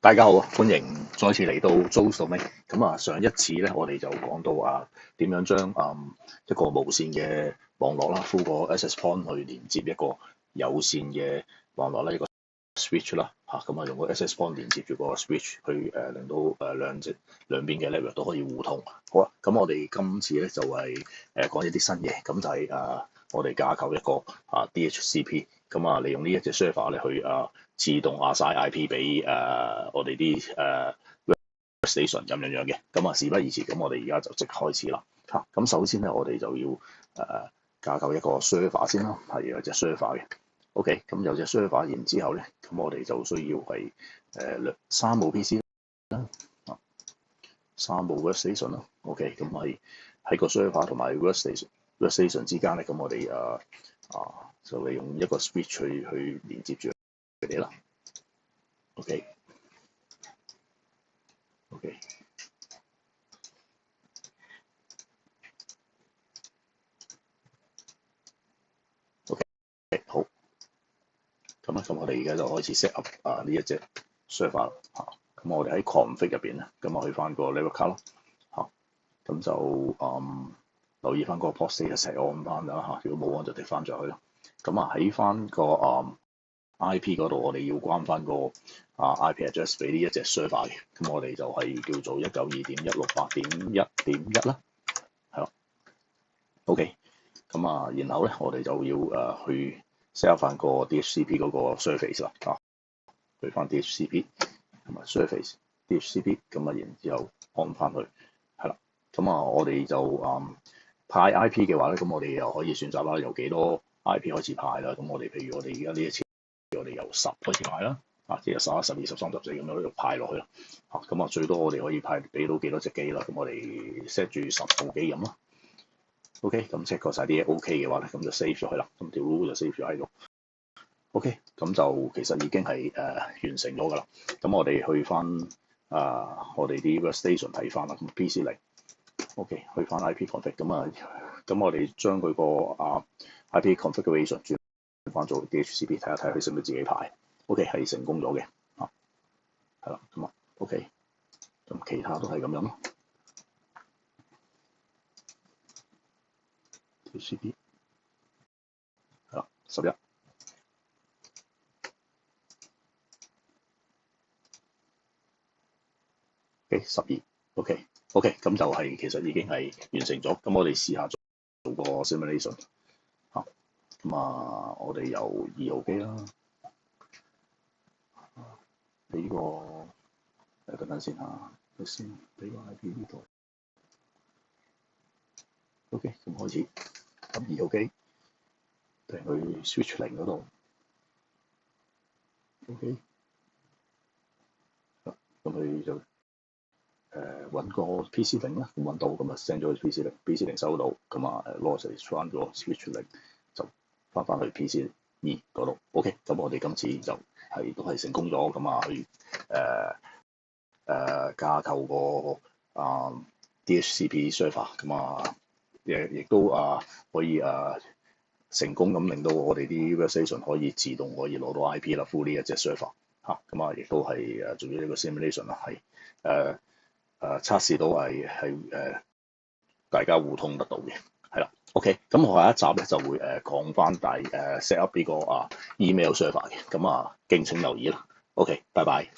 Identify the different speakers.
Speaker 1: 大家好，歡迎再次嚟到 Joe's Domain。咁啊，上一次咧，我哋就講到點樣將一個無線嘅網絡啦，through 個 access point 去連接一個有線嘅網絡啦，一個 switch 啦嚇。咁啊，用個 access point 連接住個 switch 去令到兩邊嘅 network 都可以互通。好啦，咁我哋今次咧就係講一啲新嘢，咁就係我哋架構一個DHCP。咁啊，利用呢一隻 server 咧去自動assign IP 俾我哋啲workstation 咁樣嘅。咁事不宜遲，咁我哋而家就即開始啦。咁首先咧，我哋就要架構一個 server 先啦，係有隻 server 嘅。OK，咁有隻 server，然之後咧，咁我哋就需要係3部 PC 啦，3部 workstation 啦。OK，咁係喺個 server 同埋 workstation 之間咧，咁我哋就利用一個 switch 去連接住佢哋啦。OK， 好。咁我哋而家就開始 set up 呢一隻 server 啦。咁我哋喺 config 入邊咧，咁我去翻個 level card 啦。咁就留意翻個 port status 按翻啦。如果冇按就滴翻咗去啦。咁喺翻個IP 嗰度，我哋要關翻個IP address 俾呢一隻 server 嘅。咁我哋就係叫做192.168.1.1啦。係啦。OK。咁然後咧，我哋就要去 set up 翻個 DHCP 嗰個 surface 啦。去翻 DHCP 同埋 surface DHCP， 咁然之後按翻去，係啦。我哋就派 IP 嘅話咧，咁我哋又可以選擇啦，由幾多 IP 開始派啦。咁我哋譬如我哋而家呢一次，我哋由10開始派啦，即係11、12、13、14咁樣派落去啦。最多我哋可以派俾到幾多隻機啦？咁我哋 set 住10部機咁啦。OK， 咁 check 過晒啲嘢 OK 嘅話咧，咁就 save 咗佢啦。咁條 rule 就 save 咗喺度。OK，咁就其實已經係完成咗㗎啦。咁我哋去翻我哋啲 workstation 睇翻啦。咁 PC 0 OK， 去翻 IP config。咁我哋將佢個IP configuration 轉翻做 DHCP， 睇一睇佢識唔識自己排。OK， 係成功咗嘅。係啦。OK， 咁其他都係咁樣咯。DHCP 係啦，11。12 OK， 咁就係其實已經係完成咗。咁我哋試下做個 simulation 我哋由2號機啦，俾個等陣先先俾個 IP 呢度。OK， 咁開始。咁2號機定去 switch 0嗰度。OK， 咁佢就揾個 PC 0啦，咁揾到，咁send 咗去 PC 0收到，咁攞嚟翻個 switch 0就翻去 PC 2嗰度。OK， 咁我哋今次就都係成功咗，咁去架構個DHCP server， 咁亦都可以成功咁令到我哋啲 workstation 可以自動可以攞到 IP 啦，through 呢一隻 server 亦都係做咗呢個 simulation 啦，係測試到係大家互通得到嘅，係啦。OK， 咁我下一集咧就會講翻set up 呢個email server 嘅，咁敬請留意啦。OK，拜拜。